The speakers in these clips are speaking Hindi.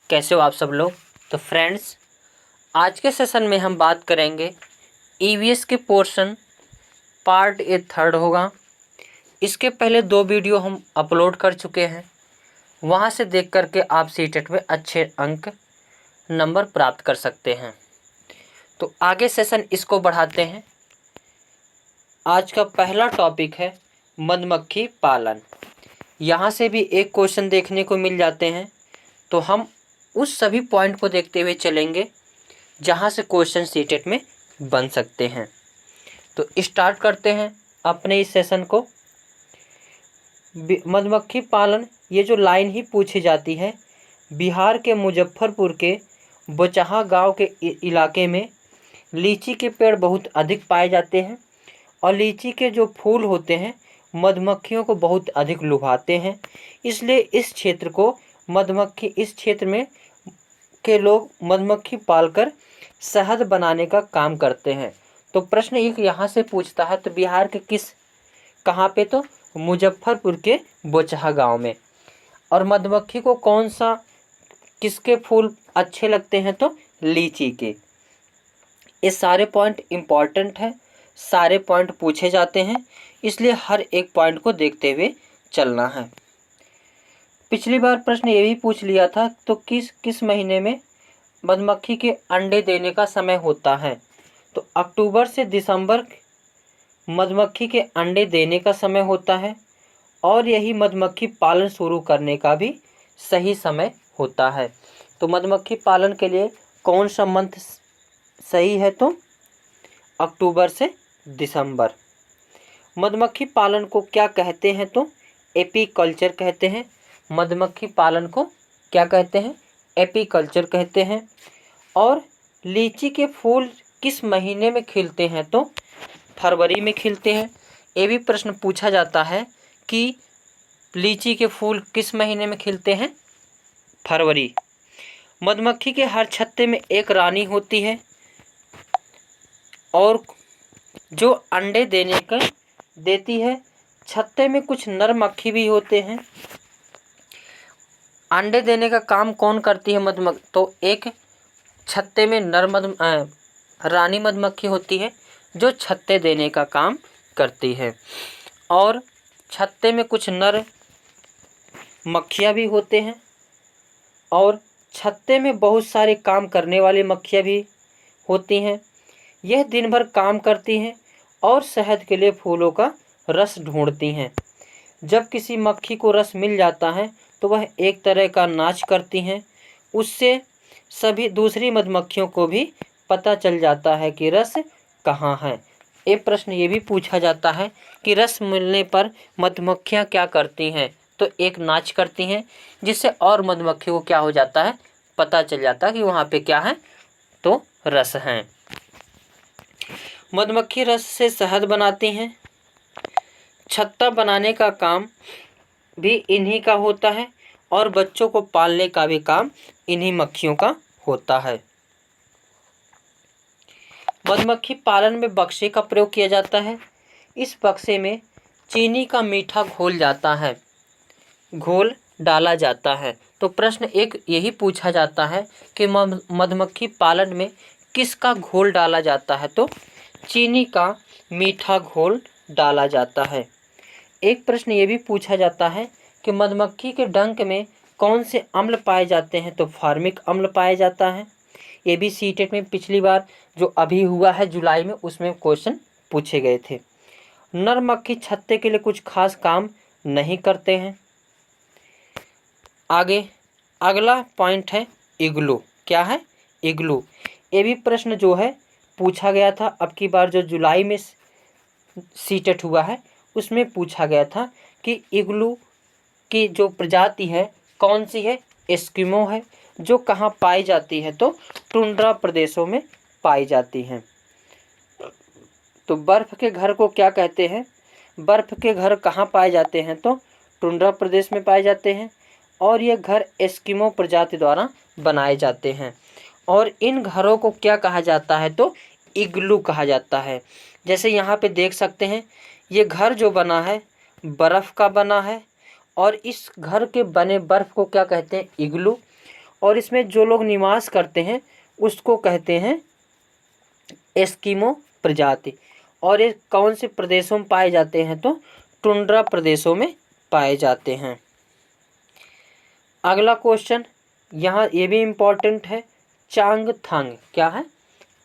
कैसे हो आप सब लोग। तो फ्रेंड्स, आज के सेशन में हम बात करेंगे ईवीएस के पोर्शन पार्ट ए थर्ड होगा। इसके पहले 2 वीडियो हम अपलोड कर चुके हैं, वहां से देख करके आप सीटेट में अच्छे अंक नंबर प्राप्त कर सकते हैं। तो आगे सेशन इसको बढ़ाते हैं। आज का पहला टॉपिक है मधुमक्खी पालन। यहाँ से भी एक क्वेश्चन देखने को मिल जाते हैं, तो हम उस सभी पॉइंट को देखते हुए चलेंगे जहाँ से क्वेश्चन सीटेट में बन सकते हैं। तो स्टार्ट करते हैं अपने इस सेशन को। मधुमक्खी पालन, ये जो लाइन ही पूछी जाती है, बिहार के मुजफ्फरपुर के बोचहा गांव के इलाके में लीची के पेड़ बहुत अधिक पाए जाते हैं और लीची के जो फूल होते हैं मधुमक्खियों को बहुत अधिक लुभाते हैं। इसलिए इस क्षेत्र में के लोग मधुमक्खी पालकर शहद बनाने का काम करते हैं। तो प्रश्न एक यहाँ से पूछता है, तो बिहार के कहाँ पे, तो मुजफ्फरपुर के बोचहा गांव में। और मधुमक्खी को किसके फूल अच्छे लगते हैं, तो लीची के। ये सारे पॉइंट इम्पॉर्टेंट है, सारे पॉइंट पूछे जाते हैं, इसलिए हर एक पॉइंट को देखते हुए चलना है। पिछली बार प्रश्न ये भी पूछ लिया था, तो किस महीने में मधुमक्खी के अंडे देने का समय होता है। तो अक्टूबर से दिसंबर मधुमक्खी के अंडे देने का समय होता है और यही मधुमक्खी पालन शुरू करने का भी सही समय होता है। तो मधुमक्खी पालन के लिए कौन सा मंथ सही है, तो अक्टूबर से दिसंबर। मधुमक्खी पालन को क्या कहते हैं, तो एपीकल्चर कहते हैं। मधुमक्खी पालन को क्या कहते हैं, एपीकल्चर कहते हैं। और लीची के फूल किस महीने में खिलते हैं, तो फरवरी में खिलते हैं। ये भी प्रश्न पूछा जाता है कि लीची के फूल किस महीने में खिलते हैं, फरवरी। मधुमक्खी के हर छत्ते में एक रानी होती है और जो अंडे देती है। छत्ते में कुछ नर मक्खी भी होते हैं। अंडे देने का काम कौन करती है मधुमक्खी, तो एक छत्ते में रानी मधुमक्खी होती है जो छत्ते देने का काम करती है। और छत्ते में कुछ नर मक्खियाँ भी होते हैं और छत्ते में बहुत सारे काम करने वाली मक्खियाँ भी होती हैं। यह दिन भर काम करती हैं और शहद के लिए फूलों का रस ढूंढती हैं। जब किसी मक्खी को रस मिल जाता है तो वह एक तरह का नाच करती हैं। उससे सभी दूसरी मधुमक्खियों को भी पता चल जाता है कि रस कहाँ है। एक प्रश्न ये भी पूछा जाता है कि रस मिलने पर मधुमक्खियाँ क्या करती हैं, तो एक नाच करती हैं, जिससे और मधुमक्खियों को क्या हो जाता है, पता चल जाता है कि वहाँ पे क्या है, तो रस है। मधुमक्खी रस से शहद बनाती हैं। छत्ता बनाने का काम भी इन्हीं का होता है और बच्चों को पालने का भी काम इन्हीं मक्खियों का होता है। मधुमक्खी पालन में बक्से का प्रयोग किया जाता है। इस बक्से में चीनी का मीठा घोल डाला जाता है। तो प्रश्न एक यही पूछा जाता है कि मधुमक्खी पालन में किसका घोल डाला जाता है, तो चीनी का मीठा घोल डाला जाता है। एक प्रश्न ये भी पूछा जाता है कि मधुमक्खी के डंक में कौन से अम्ल पाए जाते हैं, तो फार्मिक अम्ल पाया जाता है। ये भी सीटेट में पिछली बार जो अभी हुआ है जुलाई में, उसमें क्वेश्चन पूछे गए थे। नर मक्खी छत्ते के लिए कुछ खास काम नहीं करते हैं। आगे अगला पॉइंट है इग्लू। क्या है, इग्लू। ये भी प्रश्न जो है पूछा गया था, अब की बार जो जुलाई में सीटेट हुआ है उसमें पूछा गया था कि इग्लू की जो प्रजाति है कौन सी है, एस्किमो है, जो कहाँ पाई जाती है, तो टुंड्रा प्रदेशों में पाई जाती हैं। तो बर्फ़ के घर को क्या कहते हैं, बर्फ़ के घर कहाँ पाए जाते हैं, तो टुंड्रा प्रदेश में पाए जाते हैं और ये घर एस्किमो प्रजाति द्वारा बनाए जाते हैं। और इन घरों को क्या कहा जाता है, तो इग्लू कहा जाता है। जैसे यहाँ पे देख सकते हैं, ये घर जो बना है बर्फ़ का बना है और इस घर के बने बर्फ़ को क्या कहते हैं, इग्लू। और इसमें जो लोग निवास करते हैं उसको कहते हैं एस्किमो प्रजाति। और ये कौन से प्रदेशों में पाए जाते हैं तो टुंड्रा प्रदेशों में पाए जाते हैं। अगला क्वेश्चन यहाँ ये भी इम्पोर्टेंट है, चांगथांग क्या है?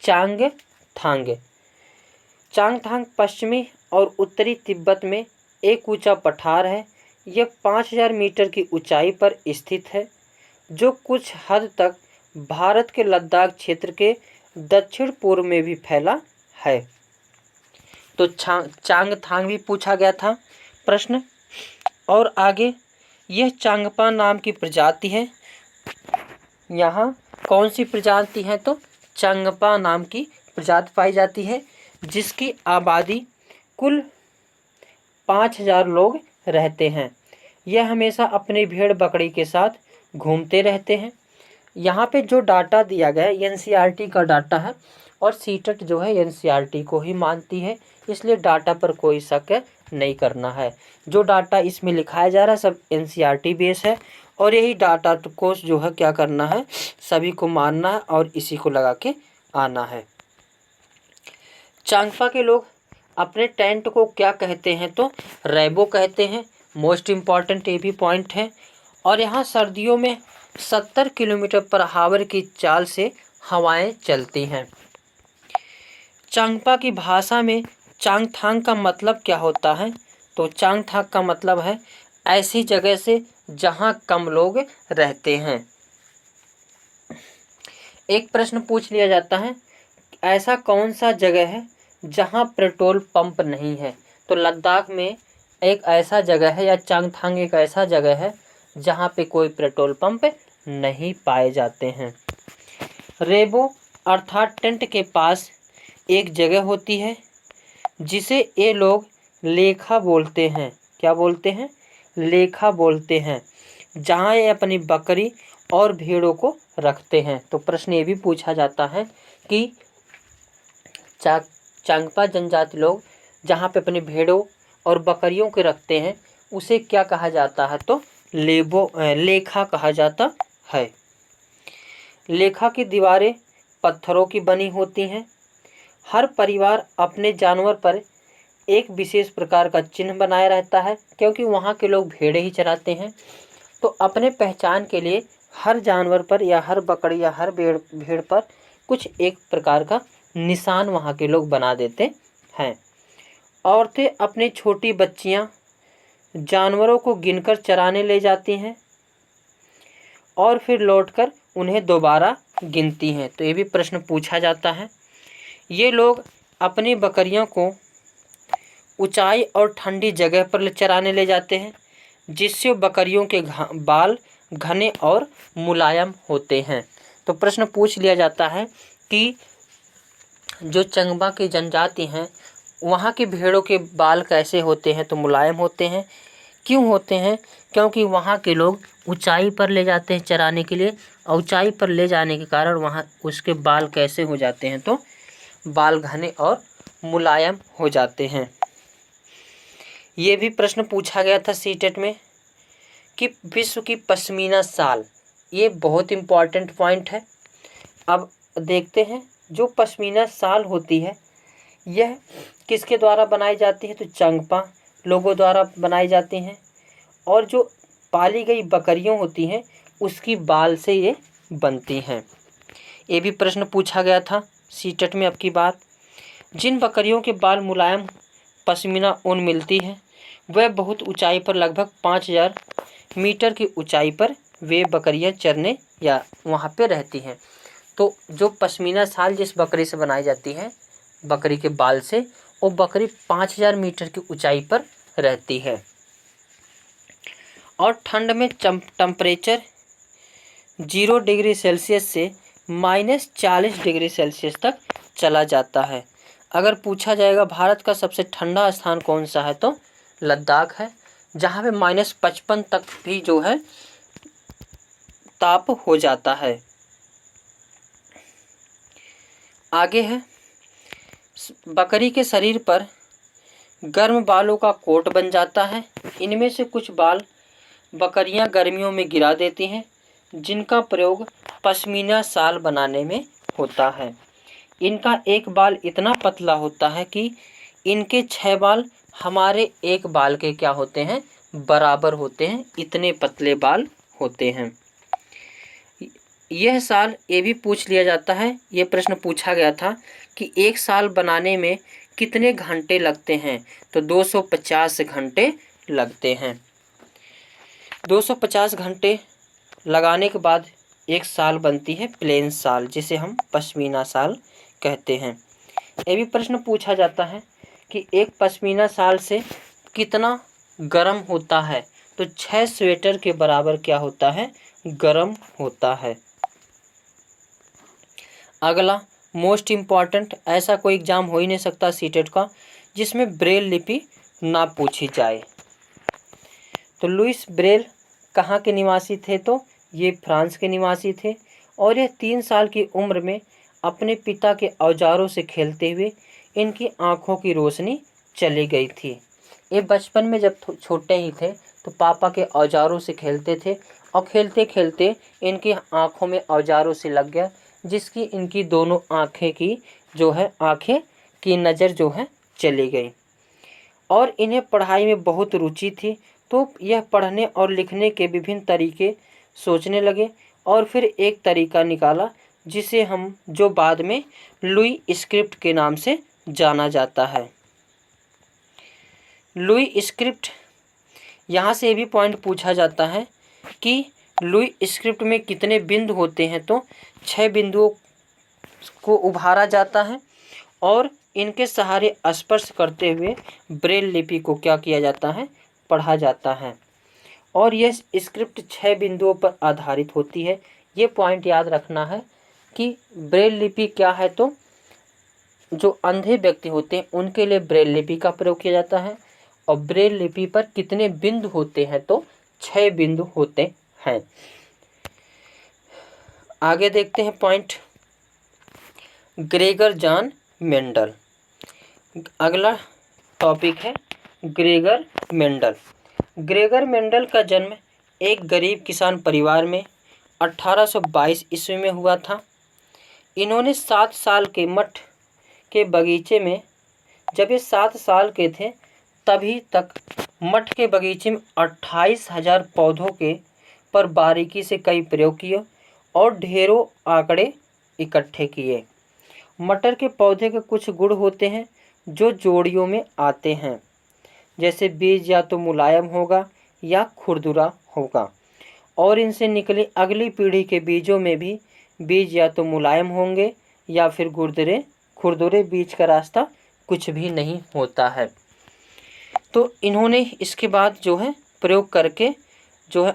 चांगथांग। चांगथांग पश्चिमी और उत्तरी तिब्बत में एक ऊंचा पठार है। यह 5000 मीटर की ऊंचाई पर स्थित है, जो कुछ हद तक भारत के लद्दाख क्षेत्र के दक्षिण पूर्व में भी फैला है। तो चांगथांग भी पूछा गया था प्रश्न। और आगे यह चांगपा नाम की प्रजाति है। यहाँ कौन सी प्रजाति है तो चांगपा नाम की प्रजाति पाई जाती है, जिसकी आबादी कुल 5000 लोग रहते हैं। यह हमेशा अपनी भेड़ बकरी के साथ घूमते रहते हैं। यहाँ पे जो डाटा दिया गया है एनसीईआरटी का डाटा है, और सीटेट जो है एनसीईआरटी को ही मानती है, इसलिए डाटा पर कोई शक नहीं करना है। जो डाटा इसमें लिखाया जा रहा है सब एनसीईआरटी बेस है, और यही डाटा को जो है क्या करना है, सभी को मानना है और इसी को लगा के आना है। चांगपा के लोग अपने टेंट को क्या कहते हैं तो रैबो कहते हैं। मोस्ट इम्पॉर्टेंट ये भी पॉइंट है। और यहाँ सर्दियों में 70 किलोमीटर पर आवर की चाल से हवाएं चलती हैं। चांगपा की भाषा में चांगथांग का मतलब क्या होता है तो चांगथांग का मतलब है ऐसी जगह से जहाँ कम लोग रहते हैं। एक प्रश्न पूछ लिया जाता है, ऐसा कौन सा जगह है जहाँ पेट्रोल पंप नहीं है? तो लद्दाख में एक ऐसा जगह है, या चांगथांग एक ऐसा जगह है जहाँ पे कोई पेट्रोल पंप नहीं पाए जाते हैं। रेबो अर्थात टेंट के पास एक जगह होती है जिसे ये लोग लेखा बोलते हैं। क्या बोलते हैं? लेखा बोलते हैं, जहाँ ये अपनी बकरी और भेड़ों को रखते हैं। तो प्रश्न ये भी पूछा जाता है कि चांगपा जनजाति लोग जहाँ पे अपनी भेड़ों और बकरियों के रखते हैं उसे क्या कहा जाता है तो लेखा कहा जाता है। लेखा की दीवारें पत्थरों की बनी होती हैं। हर परिवार अपने जानवर पर एक विशेष प्रकार का चिन्ह बनाए रहता है, क्योंकि वहाँ के लोग भेड़ें ही चराते हैं। तो अपने पहचान के लिए हर जानवर पर या हर बकरी या हर भेड़ पर कुछ एक प्रकार का निशान वहाँ के लोग बना देते हैं। औरतें अपनी छोटी बच्चियाँ जानवरों को गिनकर चराने ले जाती हैं और फिर लौटकर उन्हें दोबारा गिनती हैं। तो ये भी प्रश्न पूछा जाता है। ये लोग अपनी बकरियों को ऊंचाई और ठंडी जगह पर चराने ले जाते हैं, जिससे बकरियों के बाल घने और मुलायम होते हैं। तो प्रश्न पूछ लिया जाता है कि जो चांगपा की जनजाति हैं वहाँ की भेड़ों के बाल कैसे होते हैं तो मुलायम होते हैं। क्यों होते हैं? क्योंकि वहाँ के लोग ऊंचाई पर ले जाते हैं चराने के लिए, और ऊंचाई पर ले जाने के कारण वहाँ उसके बाल कैसे हो जाते हैं तो बाल घने और मुलायम हो जाते हैं। ये भी प्रश्न पूछा गया था सीटेट में कि विश्व की पश्मीना शाल, ये बहुत इम्पॉर्टेंट पॉइंट है। अब देखते हैं जो पश्मीना शाल होती है यह किसके द्वारा बनाई जाती है तो चांगपा लोगों द्वारा बनाई जाती हैं, और जो पाली गई बकरियां होती हैं उसकी बाल से ये बनती हैं। ये भी प्रश्न पूछा गया था सीटेट में। अब की बात, जिन बकरियों के बाल मुलायम पश्मीना ऊन मिलती है वह बहुत ऊंचाई पर लगभग 5000 मीटर की ऊंचाई पर वे बकरियां चरने या वहाँ पे रहती हैं। तो जो पश्मीना शाल जिस बकरी से बनाई जाती है बकरी के बाल से, वो बकरी 5000 मीटर की ऊंचाई पर रहती है। और ठंड में टेम्परेचर 0 डिग्री सेल्सियस से -40 डिग्री सेल्सियस तक चला जाता है। अगर पूछा जाएगा भारत का सबसे ठंडा स्थान कौन सा है तो लद्दाख है, जहाँ पे -55 तक भी जो है ताप हो जाता है। आगे है, बकरी के शरीर पर गर्म बालों का कोट बन जाता है। इनमें से कुछ बाल बकरियां गर्मियों में गिरा देती हैं, जिनका प्रयोग पश्मीना शाल बनाने में होता है। इनका एक बाल इतना पतला होता है कि इनके 6 बाल हमारे एक बाल के क्या होते हैं, बराबर होते हैं, इतने पतले बाल होते हैं। यह शाल ये भी पूछ लिया जाता है, ये प्रश्न पूछा गया था कि एक शाल बनाने में कितने घंटे लगते हैं, तो 250 घंटे लगते हैं। 250 घंटे लगाने के बाद एक शाल बनती है प्लेन शाल, जिसे हम पश्मीना शाल कहते हैं। ये भी प्रश्न पूछा जाता है कि एक पश्मीना शाल से कितना गर्म होता है, तो 6 स्वेटर के बराबर क्या होता है, गर्म होता है। अगला मोस्ट इम्पॉर्टेंट, ऐसा कोई एग्जाम हो ही नहीं सकता सीटेट का जिसमें ब्रेल लिपि ना पूछी जाए। तो लुइस ब्रेल कहाँ के निवासी थे, तो ये फ्रांस के निवासी थे और यह 3 साल की उम्र में अपने पिता के औजारों से खेलते हुए इनकी आँखों की रोशनी चली गई थी। ये बचपन में जब छोटे ही थे तो पापा के औजारों से खेलते थे और खेलते खेलते इनकी आँखों में औजारों से लग गया, जिसकी इनकी दोनों आँखें की जो है आँखें की नज़र जो है चली गई। और इन्हें पढ़ाई में बहुत रुचि थी, तो यह पढ़ने और लिखने के विभिन्न तरीके सोचने लगे और फिर एक तरीका निकाला जिसे हम जो बाद में लुई स्क्रिप्ट के नाम से जाना जाता है। लुई स्क्रिप्ट, यहाँ से भी पॉइंट पूछा जाता है कि लुई स्क्रिप्ट में कितने बिंदु होते हैं, तो 6 बिंदुओं को उभारा जाता है और इनके सहारे स्पर्श करते हुए ब्रेल लिपि को क्या किया जाता है, पढ़ा जाता है। और यह स्क्रिप्ट 6 बिंदुओं पर आधारित होती है। ये पॉइंट याद रखना है कि ब्रेल लिपि क्या है, तो जो अंधे व्यक्ति होते हैं उनके लिए ब्रेल लिपि का प्रयोग किया जाता है और ब्रेल लिपि पर कितने बिंदु होते हैं, तो 6 बिंदु होते हैं। आगे देखते हैं पॉइंट, ग्रेगर जॉन मेंडल। अगला टॉपिक है ग्रेगर मेंडल। ग्रेगर मेंडल का जन्म एक गरीब किसान परिवार में 1822 ईस्वी में हुआ था। इन्होंने 7 साल के मठ के बगीचे में, जब ये 7 साल के थे तभी तक मठ के बगीचे में 28,000 पौधों के पर बारीकी से कई प्रयोग किए और ढेरों आंकड़े इकट्ठे किए। मटर के पौधे के कुछ गुण होते हैं जो जोड़ियों में आते हैं, जैसे बीज या तो मुलायम होगा या खुरदुरा होगा और इनसे निकली अगली पीढ़ी के बीजों में भी बीज या तो मुलायम होंगे या फिर खुरदुरे बीज का रास्ता कुछ भी नहीं होता है। तो इन्होंने इसके बाद जो है प्रयोग करके जो है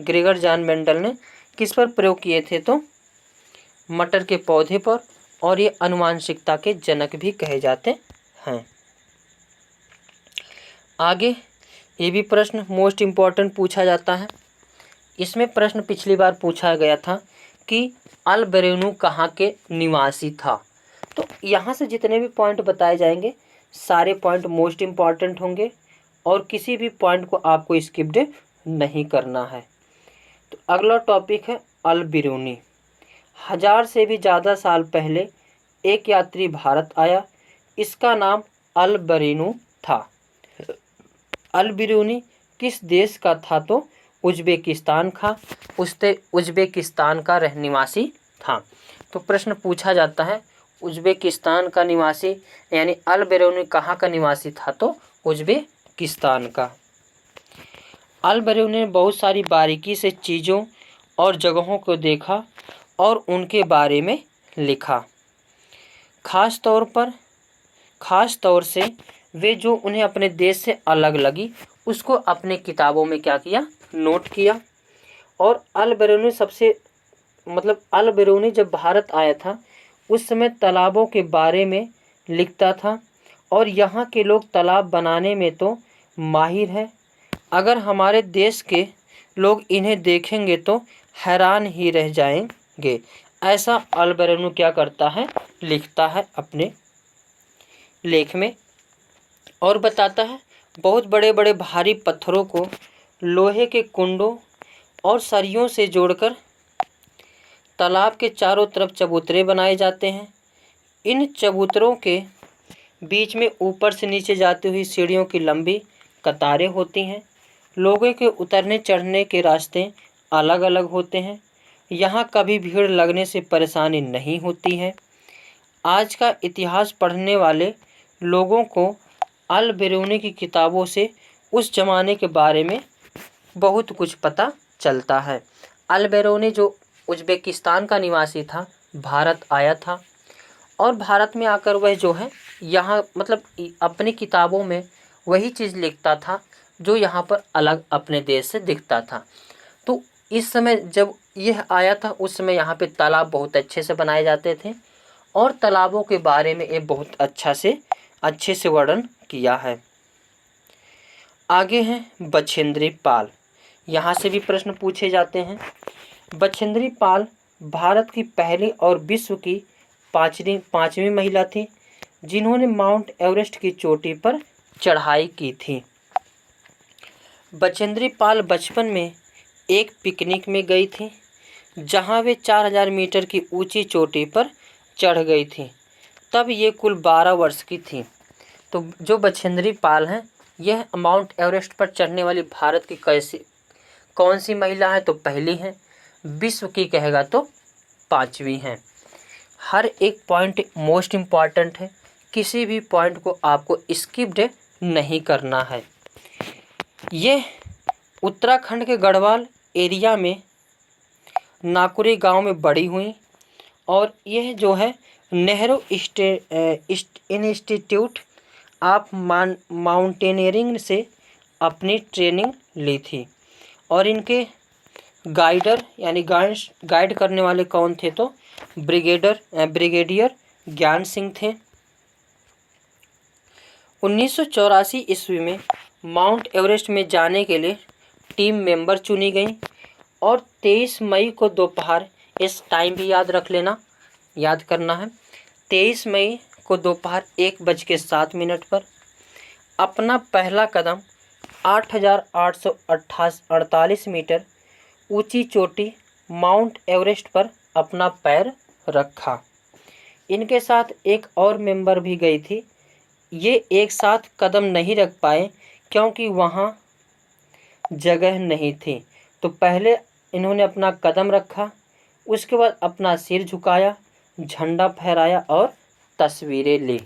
ग्रेगर जॉन मेंडल ने किस पर प्रयोग किए थे, तो मटर के पौधे पर, और ये आनुवांशिकता के जनक भी कहे जाते हैं। आगे ये भी प्रश्न मोस्ट इम्पॉर्टेंट पूछा जाता है। इसमें प्रश्न पिछली बार पूछा गया था कि अल्बेरुनी कहाँ के निवासी था। तो यहाँ से जितने भी पॉइंट बताए जाएंगे सारे पॉइंट मोस्ट इम्पॉर्टेंट होंगे और किसी भी पॉइंट को आपको स्किप्ड नहीं करना है। तो अगला टॉपिक है अल्बेरुनी। 1000 से भी ज़्यादा साल पहले एक यात्री भारत आया, इसका नाम अल्बेरुनी था। अल्बेरुनी किस देश का था, तो उज्बेकिस्तान का, उज्बेकिस्तान का निवासी था। तो प्रश्न पूछा जाता है उज्बेकिस्तान का निवासी यानी अल्बेरुनी कहाँ का निवासी था, तो उज्बेकिस्तान का। अल्बेरुनी ने बहुत सारी बारीकी से चीज़ों और जगहों को देखा और उनके बारे में लिखा। खास तौर से वे जो उन्हें अपने देश से अलग लगी उसको अपने किताबों में क्या किया, नोट किया। और अल्बेरुनी जब भारत आया था उस समय तालाबों के बारे में लिखता था और यहाँ के लोग तालाब बनाने में तो माहिर हैं। अगर हमारे देश के लोग इन्हें देखेंगे तो हैरान ही रह जाएंगे। ऐसा अल्बेरुनी क्या करता है, लिखता है अपने लेख में और बताता है बहुत बड़े बड़े भारी पत्थरों को लोहे के कुंडों और सरियों से जोड़कर तालाब के चारों तरफ चबूतरे बनाए जाते हैं। इन चबूतरों के बीच में ऊपर से नीचे जाती हुई सीढ़ियों की लंबी कतारें होती हैं। लोगों के उतरने चढ़ने के रास्ते अलग अलग होते हैं। यहाँ कभी भीड़ लगने से परेशानी नहीं होती है। आज का इतिहास पढ़ने वाले लोगों को अल बेरूनी की किताबों से उस ज़माने के बारे में बहुत कुछ पता चलता है। अल बेरूनी जो उज़्बेकिस्तान का निवासी था, भारत आया था और भारत में आकर वह जो है यहाँ मतलब अपनी किताबों में वही चीज़ लिखता था जो यहाँ पर अलग अपने देश से दिखता था। तो इस समय जब यह आया था उस समय यहाँ पे तालाब बहुत अच्छे से बनाए जाते थे और तालाबों के बारे में ये बहुत अच्छे से वर्णन किया है। आगे हैं बछेंद्री पाल। यहाँ से भी प्रश्न पूछे जाते हैं। बछेंद्री पाल भारत की पहली और विश्व की पांचवी महिला थी जिन्होंने माउंट एवरेस्ट की चोटी पर चढ़ाई की थी। बछेंद्री पाल बचपन में एक पिकनिक में गई थी जहां वे 4000 मीटर की ऊंची चोटी पर चढ़ गई थी। तब ये कुल 12 वर्ष की थी। तो जो बछेंद्री पाल हैं यह माउंट एवरेस्ट पर चढ़ने वाली भारत की कौन सी महिला है? तो पहली है। विश्व की कहेगा तो 5वीं है। हर एक पॉइंट मोस्ट इम्पॉर्टेंट है, किसी भी पॉइंट को आपको स्किप्ड नहीं करना है। ये उत्तराखंड के गढ़वाल एरिया में नाकुरी गांव में बड़ी हुई और यह जो है नेहरू इंस्टीट्यूट ऑफ माउंटेनियरिंग से अपनी ट्रेनिंग ली थी। और इनके गाइडर यानी गाइड करने वाले कौन थे? तो ब्रिगेडियर ज्ञान सिंह थे। 1984 ईस्वी में माउंट एवरेस्ट में जाने के लिए टीम मेंबर चुनी गई और 23 मई को दोपहर, इस टाइम भी याद रख लेना, याद करना है, 23 मई को दोपहर 1:07 पर अपना पहला कदम 8,848 मीटर ऊंची चोटी माउंट एवरेस्ट पर अपना पैर रखा। इनके साथ एक और मेंबर भी गई थी। ये एक साथ कदम नहीं रख पाए क्योंकि वहाँ जगह नहीं थी। तो पहले इन्होंने अपना कदम रखा, उसके बाद अपना सिर झुकाया, झंडा फहराया और तस्वीरें ली।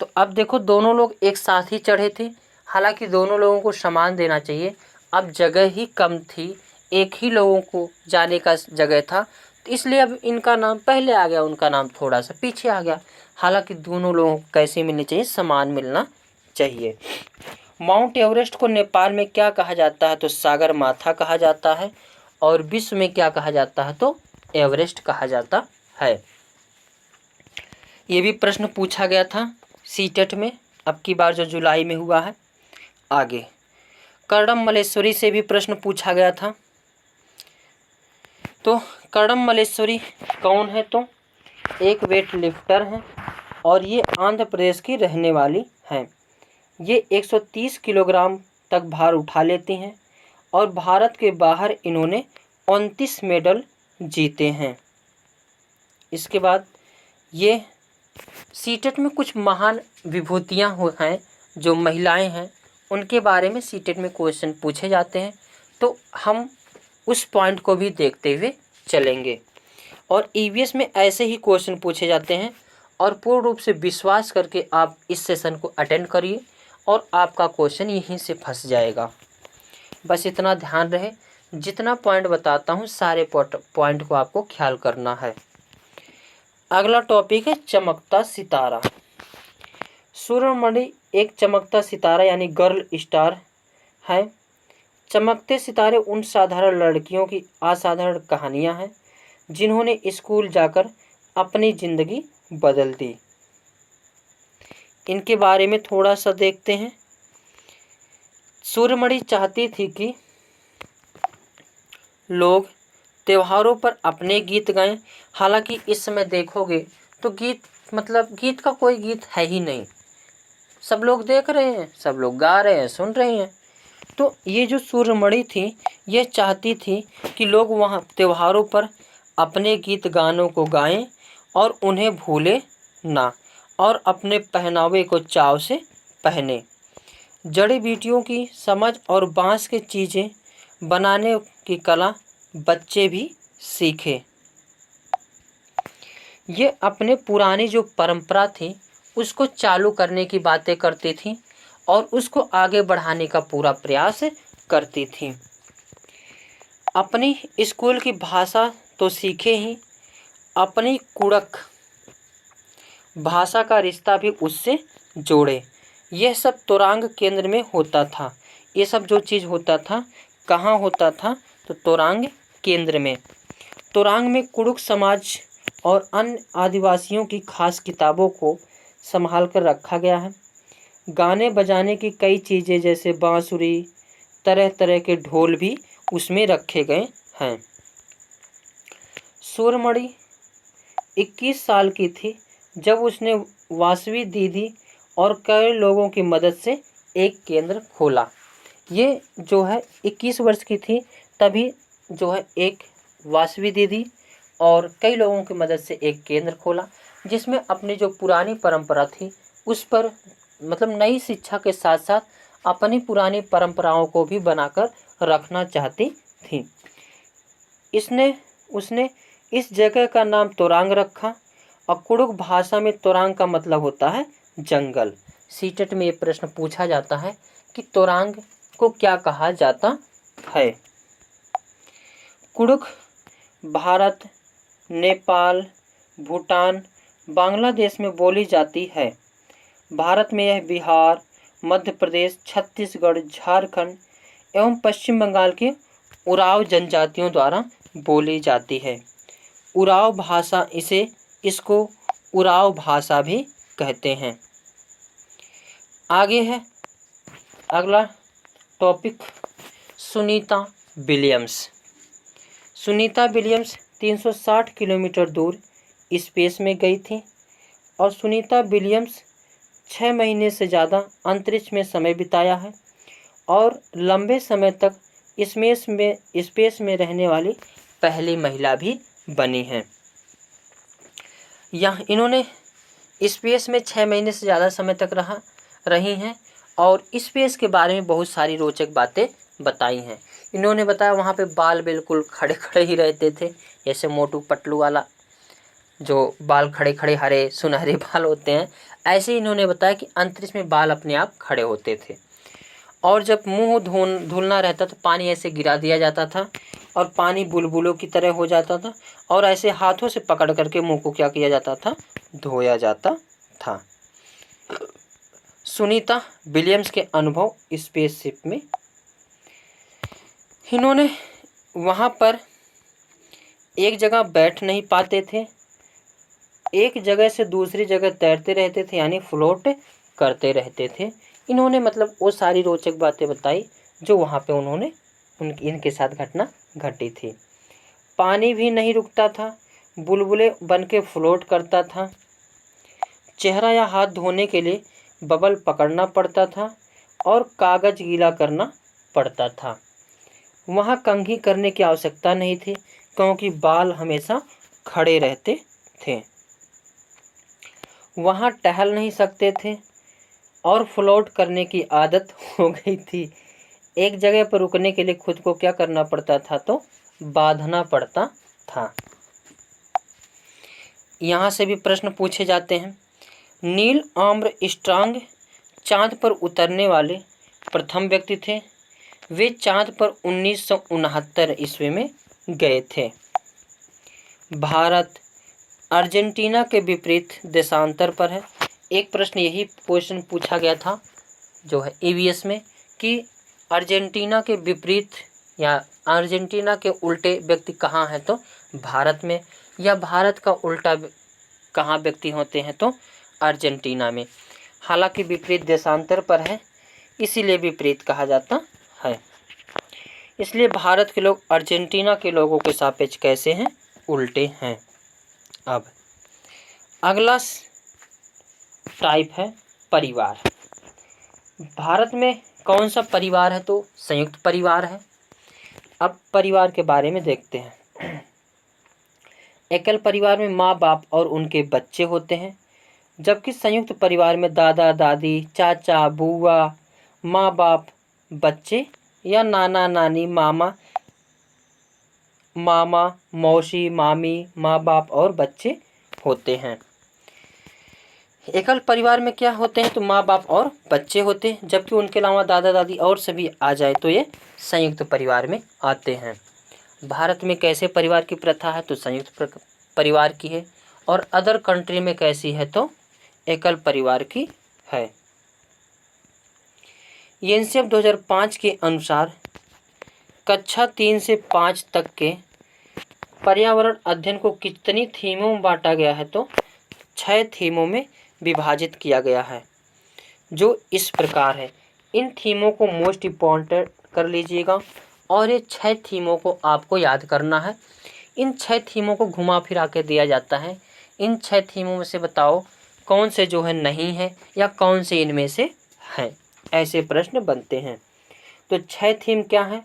तो अब देखो दोनों लोग एक साथ ही चढ़े थे। हालांकि दोनों लोगों को समान देना चाहिए। अब जगह ही कम थी, एक ही लोगों को जाने का जगह था, तो इसलिए अब इनका नाम पहले आ गया, उनका नाम थोड़ा सा पीछे आ गया। हालांकि दोनों लोगों को कैसे मिलनी चाहिए? समान मिलना चाहिए। माउंट एवरेस्ट को नेपाल में क्या कहा जाता है? तो सागर माथा कहा जाता है। और विश्व में क्या कहा जाता है? तो एवरेस्ट कहा जाता है। ये भी प्रश्न पूछा गया था सीटेट में, अब की बार जो जुलाई में हुआ है। आगे कर्णम मल्लेश्वरी से भी प्रश्न पूछा गया था। तो कर्णम मल्लेश्वरी कौन है? तो एक वेट लिफ्टर हैं और ये आंध्र प्रदेश की रहने वाली हैं। ये 130 किलोग्राम तक भार उठा लेती हैं और भारत के बाहर इन्होंने 29 मेडल जीते हैं। इसके बाद ये सीटेट में कुछ महान विभूतियाँ हैं जो महिलाएं हैं, उनके बारे में सीटेट में क्वेश्चन पूछे जाते हैं। तो हम उस पॉइंट को भी देखते हुए चलेंगे। और ईवीएस में ऐसे ही क्वेश्चन पूछे जाते हैं और पूर्ण रूप से विश्वास करके आप इस सेशन को अटेंड करिए और आपका क्वेश्चन यहीं से फंस जाएगा। बस इतना ध्यान रहे, जितना पॉइंट बताता हूँ सारे पॉइंट को आपको ख्याल करना है। अगला टॉपिक है चमकता सितारा। सूर्यमणि एक चमकता सितारा यानी गर्ल स्टार है। चमकते सितारे उन साधारण लड़कियों की असाधारण कहानियाँ हैं जिन्होंने स्कूल जाकर अपनी ज़िंदगी बदल दी। इनके बारे में थोड़ा सा देखते हैं। सूर्यमणि चाहती थी कि लोग त्योहारों पर अपने गीत गाएं। हालांकि इस समय देखोगे तो गीत का कोई गीत है ही नहीं। सब लोग देख रहे हैं, सब लोग गा रहे हैं, सुन रहे हैं। तो ये जो सूर्यमणि थी, ये चाहती थी कि लोग वहाँ त्योहारों पर अपने गीत गानों को गाएं और उन्हें भूले ना, और अपने पहनावे को चाव से पहने। जड़ी बूटियों की समझ और बांस के चीज़ें बनाने की कला बच्चे भी सीखे। ये अपने पुरानी जो परंपरा थी उसको चालू करने की बातें करती थी और उसको आगे बढ़ाने का पूरा प्रयास करती थी। अपनी स्कूल की भाषा तो सीखे ही, अपनी कुड़क भाषा का रिश्ता भी उससे जोड़े। यह सब तोरांग केंद्र में होता था। ये सब जो चीज़ होता था कहाँ होता था, तो तोरांग केंद्र में। तोरांग में कुड़ुक समाज और अन्य आदिवासियों की खास किताबों को संभाल कर रखा गया है। गाने बजाने की कई चीज़ें जैसे बांसुरी, तरह तरह के ढोल भी उसमें रखे गए हैं। सूर्यमणि 21 साल की थी जब उसने वासवी दीदी और कई लोगों की मदद से एक केंद्र खोला। ये जो है 21 वर्ष की थी तभी जो है एक वासवी दीदी और कई लोगों की मदद से एक केंद्र खोला, जिसमें अपनी जो पुरानी परंपरा थी उस पर मतलब नई शिक्षा के साथ साथ अपनी पुरानी परंपराओं को भी बनाकर रखना चाहती थी। उसने इस जगह का नाम तोरांग रखा और कुड़ुक भाषा में तोरांग का मतलब होता है जंगल। सीटेट में ये प्रश्न पूछा जाता है कि तोरांग को क्या कहा जाता है। कुड़ुक भारत, नेपाल, भूटान, बांग्लादेश में बोली जाती है। भारत में यह बिहार, मध्य प्रदेश, छत्तीसगढ़, झारखंड एवं पश्चिम बंगाल के उराव जनजातियों द्वारा बोली जाती है। उराव भाषा इसको उराव भाषा भी कहते हैं। आगे है अगला topic, Sunita Williams. Sunita Williams 360 kilometre दूर स्पेस में गई थी और सुनीता विलियम्स 6 महीने से ज़्यादा अंतरिक्ष में समय बिताया है और लंबे समय तक स्पेस में रहने वाली पहली महिला भी बनी हैं। इन्होंने स्पेस में 6 महीने से ज़्यादा समय तक रही हैं और स्पेस के बारे में बहुत सारी रोचक बातें बताई हैं। इन्होंने बताया वहाँ पे बाल बिल्कुल खड़े खड़े ही रहते थे, जैसे मोटू पतलू वाला जो बाल खड़े खड़े हरे सुनहरे बाल होते हैं, ऐसे ही इन्होंने बताया कि अंतरिक्ष में बाल अपने आप खड़े होते थे और जब मुंह धुलना रहता तो पानी ऐसे गिरा दिया जाता था और पानी बुलबुलों की तरह हो जाता था और ऐसे हाथों से पकड़ करके मुंह को क्या किया जाता था, धोया जाता था। सुनीता विलियम्स के अनुभव स्पेसशिप में, इन्होंने वहाँ पर एक जगह बैठ नहीं पाते थे, एक जगह से दूसरी जगह तैरते रहते थे, यानी फ्लोट करते रहते थे। इन्होंने मतलब वो सारी रोचक बातें बताई जो वहाँ पे उन्होंने इनके साथ घटना घटी थी। पानी भी नहीं रुकता था, बुलबुले बन के फ्लोट करता था, चेहरा या हाथ धोने के लिए बबल पकड़ना पड़ता था और कागज गीला करना पड़ता था। वहाँ कंघी करने की आवश्यकता नहीं थी क्योंकि बाल हमेशा खड़े रहते थे। वहाँ टहल नहीं सकते थे और फ्लोट करने की आदत हो गई थी। एक जगह पर रुकने के लिए खुद को क्या करना पड़ता था, तो बांधना पड़ता था। यहाँ से भी प्रश्न पूछे जाते हैं। नील आर्मस्ट्रांग चाँद पर उतरने वाले प्रथम व्यक्ति थे। वे चाँद पर 1969 ईस्वी में गए थे। भारत अर्जेंटीना के विपरीत देशांतर पर है। एक प्रश्न यही क्वेश्चन पूछा गया था जो है ईवीएस में कि अर्जेंटीना के विपरीत या अर्जेंटीना के उल्टे व्यक्ति कहाँ हैं, तो भारत में, या भारत का उल्टा कहाँ व्यक्ति होते हैं, तो अर्जेंटीना में। हालांकि विपरीत देशांतर पर है इसीलिए विपरीत कहा जाता है। इसलिए भारत के लोग अर्जेंटीना के लोगों के सापेक्ष कैसे हैं, उल्टे हैं। अब अगला टाइप है परिवार। भारत में कौन सा परिवार है? तो संयुक्त परिवार है। अब परिवार के बारे में देखते हैं। एकल परिवार में माँ बाप और उनके बच्चे होते हैं, जबकि संयुक्त परिवार में दादा दादी, चाचा बुआ, माँ बाप, बच्चे या नाना नानी, मामा मामा मौसी मामी, माँ बाप और बच्चे होते हैं। एकल परिवार में क्या होते हैं? तो माँ बाप और बच्चे होते हैं, जबकि उनके अलावा दादा दादी और सभी आ जाए तो ये संयुक्त परिवार में आते हैं। भारत में कैसे परिवार की प्रथा है? तो संयुक्त परिवार की है। और अदर कंट्री में कैसी है? तो एकल परिवार की है। यूनिसेफ 2005 के अनुसार कक्षा 3 से 5 तक के पर्यावरण अध्ययन को कितनी थीमों में बांटा गया है? तो 6 थीमों में विभाजित किया गया है, जो इस प्रकार है। इन थीमों को मोस्ट इम्पॉर्टेंट कर लीजिएगा और ये 6 थीमों को आपको याद करना है। इन 6 थीमों को घुमा फिरा के दिया जाता है। इन 6 थीमों में से बताओ कौन से जो है नहीं है या कौन से इनमें से हैं, ऐसे प्रश्न बनते हैं। तो 6 थीम क्या है?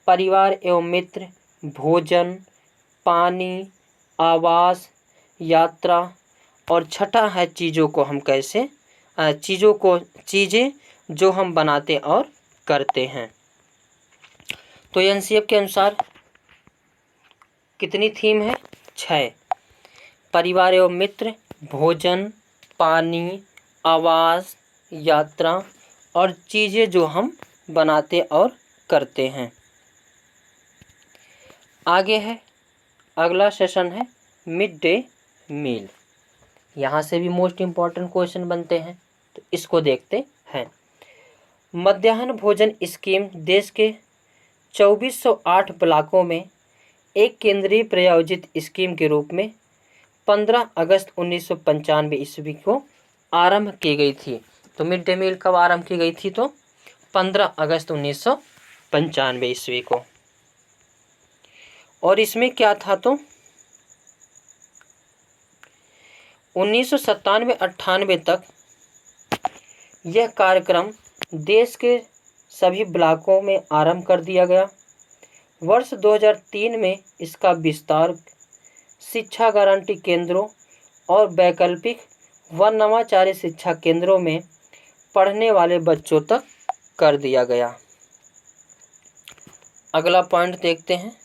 परिवार एवं मित्र, भोजन, पानी, आवास, यात्रा और छठा है चीज़ों को हम कैसे चीज़ें जो हम बनाते और करते हैं। तो एनसीएफ के अनुसार कितनी थीम है? 6। परिवार एवं मित्र, भोजन, पानी, आवास, यात्रा और चीज़ें जो हम बनाते और करते हैं। आगे है, अगला सेशन है मिड डे मील। यहाँ से भी मोस्ट इम्पॉर्टेंट क्वेश्चन बनते हैं, तो इसको देखते हैं। मध्याह्न भोजन स्कीम देश के 2408 ब्लॉकों में एक केंद्रीय प्रायोजित स्कीम के रूप में 15 अगस्त 1995 ईस्वी को आरंभ की गई थी। तो मिड डे मील कब आरंभ की गई थी? तो 15 अगस्त 1995 ईस्वी को। और इसमें क्या था? तो 1997-98 तक यह कार्यक्रम देश के सभी ब्लॉकों में आरंभ कर दिया गया। वर्ष 2003 में इसका विस्तार शिक्षा गारंटी केंद्रों और वैकल्पिक व नवाचारी शिक्षा केंद्रों में पढ़ने वाले बच्चों तक कर दिया गया। अगला पॉइंट देखते हैं,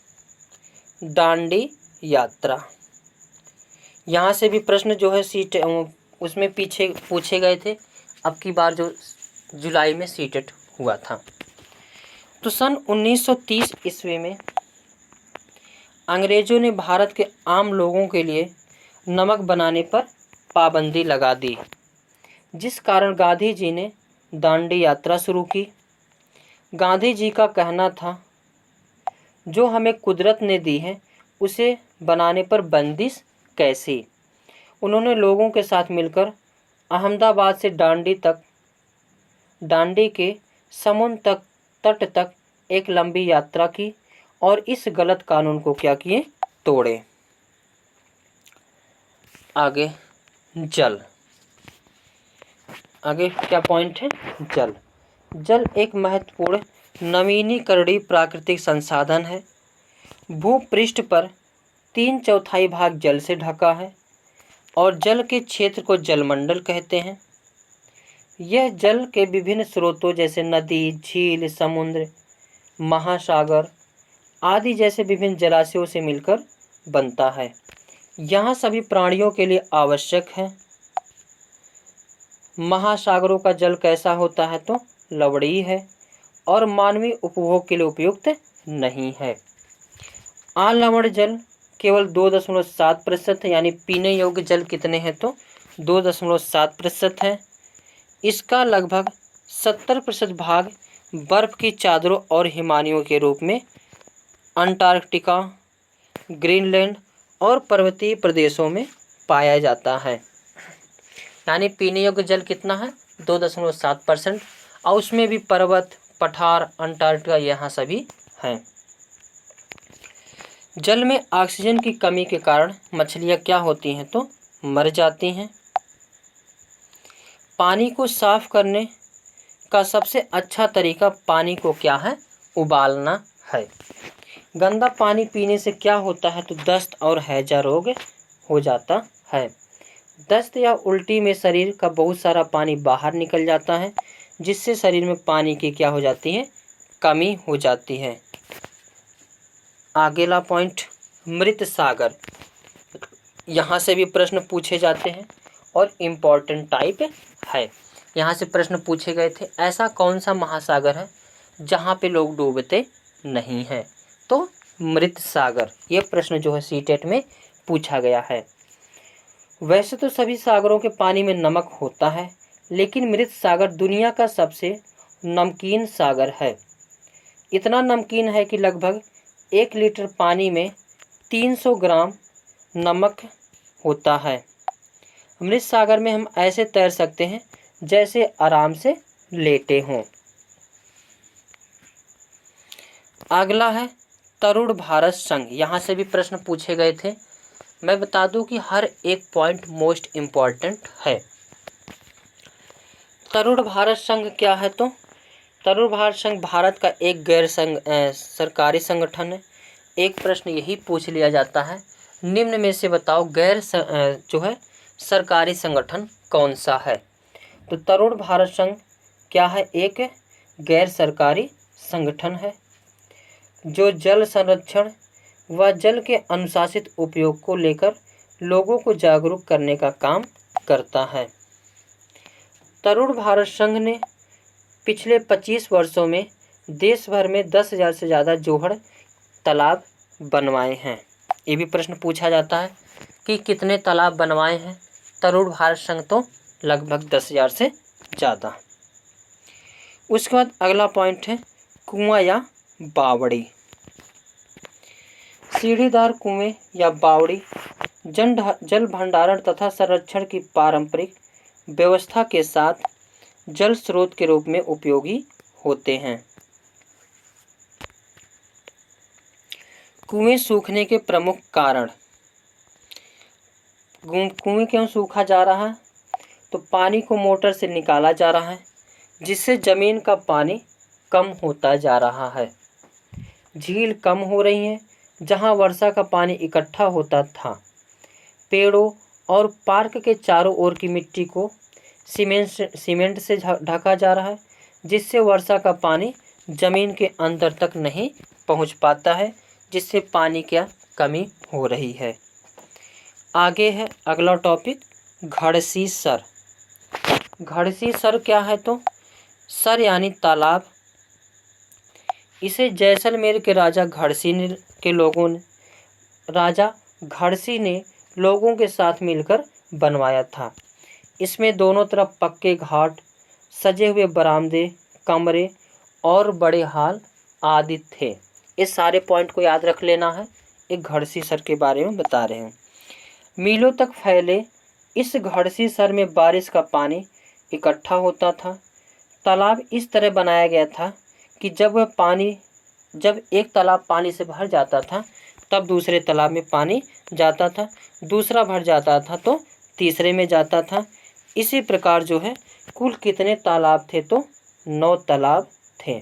दांडी यात्रा। यहाँ से भी प्रश्न जो है सीट उसमें पीछे पूछे गए थे, अब की बार जो जुलाई में सीटेट हुआ था। तो सन 1930 ईस्वी में अंग्रेज़ों ने भारत के आम लोगों के लिए नमक बनाने पर पाबंदी लगा दी, जिस कारण गांधी जी ने दांडी यात्रा शुरू की। गांधी जी का कहना था, जो हमें कुदरत ने दी है उसे बनाने पर बंदिश कैसी। उन्होंने लोगों के साथ मिलकर अहमदाबाद से दांडी के समुद्र तट तक एक लंबी यात्रा की और इस गलत कानून को क्या किए? तोड़े। आगे जल। आगे क्या पॉइंट है? जल। जल एक महत्वपूर्ण नवीनीकरणीय प्राकृतिक संसाधन है। भूपृष्ठ पर 3/4 भाग जल से ढका है और जल के क्षेत्र को जलमंडल कहते हैं। यह जल के विभिन्न स्रोतों जैसे नदी, झील, समुद्र, महासागर आदि जैसे विभिन्न जलाशयों से मिलकर बनता है। यहाँ सभी प्राणियों के लिए आवश्यक है। महासागरों का जल कैसा होता है? तो लवणीय है और मानवीय उपभोग के लिए उपयुक्त नहीं है। अलवण जल केवल 2.7% है, यानी पीने योग्य जल कितने हैं? तो 2.7% है। इसका लगभग 70% भाग बर्फ की चादरों और हिमानियों के रूप में अंटार्कटिका, ग्रीनलैंड और पर्वतीय प्रदेशों में पाया जाता है। यानी पीने योग्य जल कितना है? 2.7%, और उसमें भी पर्वत, पठार, अंटार्कटिका यहाँ सभी हैं। जल में ऑक्सीजन की कमी के कारण मछलियाँ क्या होती हैं? तो मर जाती हैं। पानी को साफ करने का सबसे अच्छा तरीका पानी को क्या है, उबालना है। गंदा पानी पीने से क्या होता है, तो दस्त और हैजा रोग हो जाता है। दस्त या उल्टी में शरीर का बहुत सारा पानी बाहर निकल जाता है, जिससे शरीर में पानी की क्या हो जाती है, कमी हो जाती है। अगला पॉइंट, मृत सागर। यहाँ से भी प्रश्न पूछे जाते हैं और इम्पोर्टेंट टाइप है। यहाँ से प्रश्न पूछे गए थे, ऐसा कौन सा महासागर है जहाँ पे लोग डूबते नहीं हैं, तो मृत सागर। ये प्रश्न जो है सीटेट में पूछा गया है। वैसे तो सभी सागरों के पानी में नमक होता है, लेकिन मृत सागर दुनिया का सबसे नमकीन सागर है। इतना नमकीन है कि लगभग 1 लीटर पानी में 300 ग्राम नमक होता है। मृत सागर में हम ऐसे तैर सकते हैं जैसे आराम से लेटे हों। अगला है तरुण भारत संघ। यहाँ से भी प्रश्न पूछे गए थे। मैं बता दूं कि हर एक पॉइंट मोस्ट इम्पॉर्टेंट है। तरुण भारत संघ क्या है, तो तरुण भारत संघ भारत का एक गैर सरकारी संगठन है। एक प्रश्न यही पूछ लिया जाता है, निम्न में से बताओ जो है सरकारी संगठन कौन सा है। तो तरुण भारत संघ क्या है, एक गैर सरकारी संगठन है जो जल संरक्षण व जल के अनुशासित उपयोग को लेकर लोगों को जागरूक करने का काम करता है। तरुण भारत संघ ने पिछले 25 वर्षों में देश भर में 10,000 से ज़्यादा जोहड़ तालाब बनवाए हैं। ये भी प्रश्न पूछा जाता है कि कितने तालाब बनवाए हैं तरुण भारत संघ, तो लगभग 10,000 से ज़्यादा। उसके बाद अगला पॉइंट है कुआं या बावड़ी। सीढ़ीदार कुएं या बावड़ी जल भंडारण तथा संरक्षण की पारंपरिक व्यवस्था के साथ जल स्रोत के रूप में उपयोगी होते हैं। कुएं सूखने के प्रमुख कारण। कुएं क्यों सूखा जा रहा है, तो पानी को मोटर से निकाला जा रहा है, जिससे जमीन का पानी कम होता जा रहा है। झील कम हो रही हैं, जहां वर्षा का पानी इकट्ठा होता था। पेड़ों और पार्क के चारों ओर की मिट्टी को सीमेंट से ढका जा रहा है, जिससे वर्षा का पानी जमीन के अंदर तक नहीं पहुंच पाता है, जिससे पानी की कमी हो रही है। आगे है अगला टॉपिक घड़सी सर। घड़सी सर क्या है, तो सर यानी तालाब। इसे जैसलमेर के राजा घड़सी ने लोगों के साथ मिलकर बनवाया था। इसमें दोनों तरफ पक्के घाट, सजे हुए बरामदे, कमरे और बड़े हॉल आदि थे। इस सारे पॉइंट को याद रख लेना है, एक घड़सी सर के बारे में बता रहे हैं। मीलों तक फैले इस घड़सी सर में बारिश का पानी इकट्ठा होता था। तालाब इस तरह बनाया गया था कि जब एक तालाब पानी से भर जाता था, तब दूसरे तालाब में पानी जाता था, दूसरा भर जाता था तो तीसरे में जाता था। इसी प्रकार जो है कुल कितने तालाब थे, तो 9 तालाब थे।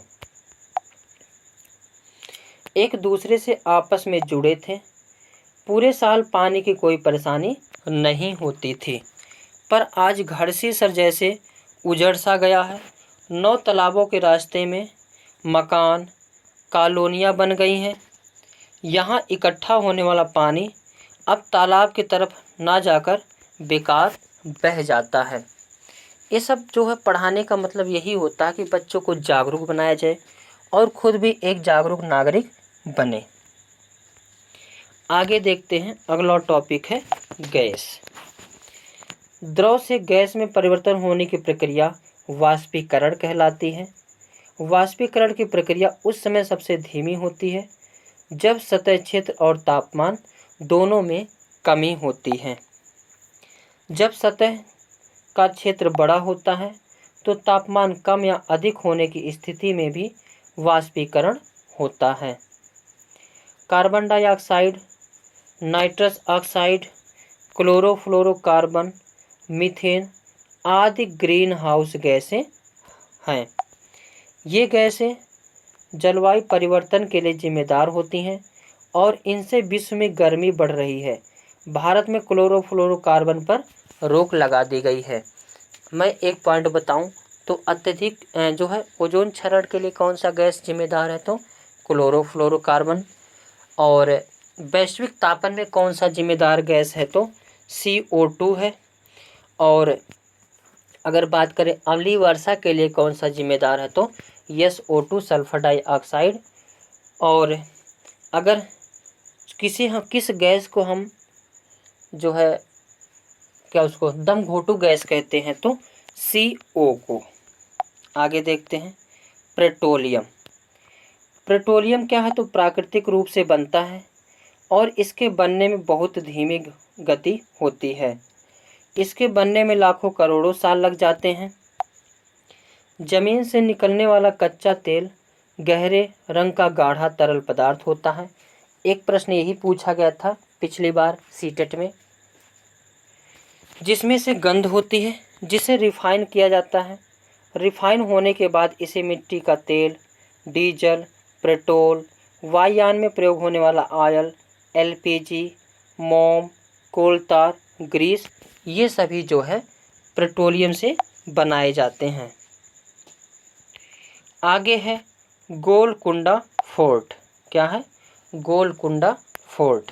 एक दूसरे से आपस में जुड़े थे। पूरे साल पानी की कोई परेशानी नहीं होती थी, पर आज घड़सी सर जैसे उजड़ सा गया है। 9 तालाबों के रास्ते में मकान, कॉलोनियाँ बन गई हैं। यहाँ इकट्ठा होने वाला पानी अब तालाब की तरफ ना जाकर बेकार बह जाता है। ये सब जो है पढ़ाने का मतलब यही होता है कि बच्चों को जागरूक बनाया जाए और खुद भी एक जागरूक नागरिक बने। आगे देखते हैं, अगला टॉपिक है गैस। द्रव से गैस में परिवर्तन होने की प्रक्रिया वाष्पीकरण कहलाती है। वाष्पीकरण की प्रक्रिया उस समय सबसे धीमी होती है जब सतह क्षेत्र और तापमान दोनों में कमी होती है। जब सतह का क्षेत्र बड़ा होता है तो तापमान कम या अधिक होने की स्थिति में भी वाष्पीकरण होता है। Carbon dioxide, nitrous oxide, chlorofluorocarbon, methane आदि ग्रीन हाउस गैसें हैं। ये गैसें जलवायु परिवर्तन के लिए जिम्मेदार होती हैं और इनसे विश्व में गर्मी बढ़ रही है। भारत में क्लोरोफ्लोरोकार्बन पर रोक लगा दी गई है। मैं एक पॉइंट बताऊं तो अत्यधिक जो है ओजोन क्षरण के लिए कौन सा गैस जिम्मेदार है, तो क्लोरोफ्लोरोकार्बन। और वैश्विक तापन में कौन सा जिम्मेदार गैस है, तो CO2 है। और अगर बात करें अम्लीय वर्षा के लिए कौन सा जिम्मेदार है, तो SO2 सल्फर डाइऑक्साइड। और अगर किस गैस को हम जो है क्या उसको दम घोटू गैस कहते हैं, तो CO को। आगे देखते हैं पेट्रोलियम। पेट्रोलियम क्या है, तो प्राकृतिक रूप से बनता है और इसके बनने में बहुत धीमी गति होती है। इसके बनने में लाखों करोड़ों साल लग जाते हैं। जमीन से निकलने वाला कच्चा तेल गहरे रंग का गाढ़ा तरल पदार्थ होता है। एक प्रश्न यही पूछा गया था पिछली बार सीटेट में, जिसमें से गंध होती है, जिसे रिफाइन किया जाता है। रिफाइन होने के बाद इसे मिट्टी का तेल, डीजल, पेट्रोल, वायुयान में प्रयोग होने वाला ऑयल, LPG, मोम, कोल तार, ग्रीस, ये सभी जो है पेट्रोलियम से बनाए जाते हैं। आगे है गोलकुंडा फोर्ट। क्या है, गोलकुंडा फोर्ट।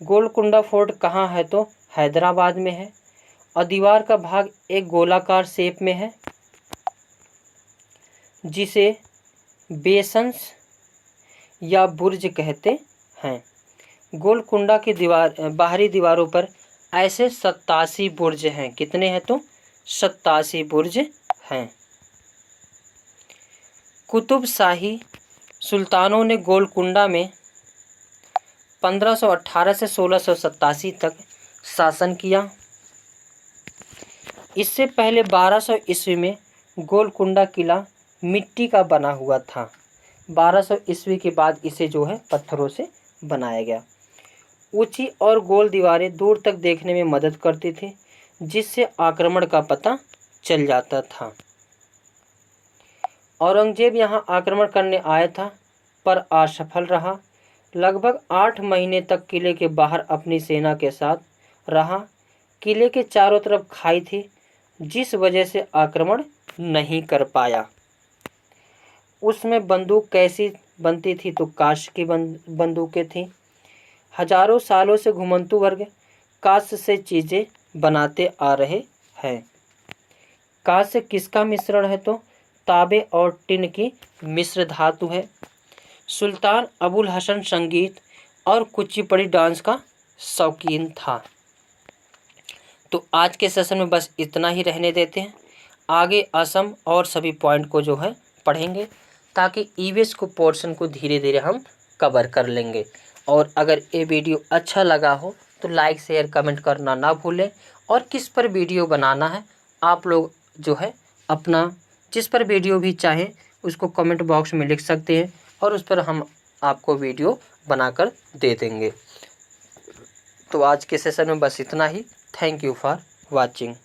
गोलकुंडा फोर्ट कहाँ है, तो हैदराबाद में है और दीवार का भाग एक गोलाकार शेप में है, जिसे बेसन्स या बुर्ज कहते हैं। गोलकुंडा की बाहरी दीवारों पर ऐसे 87 बुर्ज हैं। कितने हैं, तो 87 बुर्ज हैं। कुतुब शाही सुल्तानों ने गोलकुंडा में 1518 से 1687 तक शासन किया। इससे पहले 1200 ईस्वी में गोलकुंडा किला मिट्टी का बना हुआ था। 1200 ईस्वी के बाद इसे जो है पत्थरों से बनाया गया। ऊंची और गोल दीवारें दूर तक देखने में मदद करती थी, जिससे आक्रमण का पता चल जाता था। औरंगजेब यहां आक्रमण करने आया था पर असफल रहा। लगभग 8 महीने तक किले के बाहर अपनी सेना के साथ रहा। किले के चारों तरफ खाई थी, जिस वजह से आक्रमण नहीं कर पाया। उसमें बंदूक कैसी बनती थी, तो कांच की बंदूकें थीं। हजारों सालों से घुमंतू वर्ग कांच से चीज़ें बनाते आ रहे हैं। कांच से किसका मिश्रण है, तो तांबे और टिन की मिश्र धातु है। सुल्तान अबुल हसन संगीत और कुचिपुड़ी डांस का शौकीन था। तो आज के सेशन में बस इतना ही रहने देते हैं। आगे असम और सभी पॉइंट को जो है पढ़ेंगे, ताकि ईवीएस को पोर्शन को धीरे धीरे हम कवर कर लेंगे। और अगर ये वीडियो अच्छा लगा हो तो लाइक शेयर कमेंट करना ना भूलें। और किस पर वीडियो बनाना है आप लोग जो है अपना जिस पर वीडियो भी चाहें उसको कमेंट बॉक्स में लिख सकते हैं और उस पर हम आपको वीडियो बनाकर दे देंगे। तो आज के सेशन में बस इतना ही। Thank you for watching.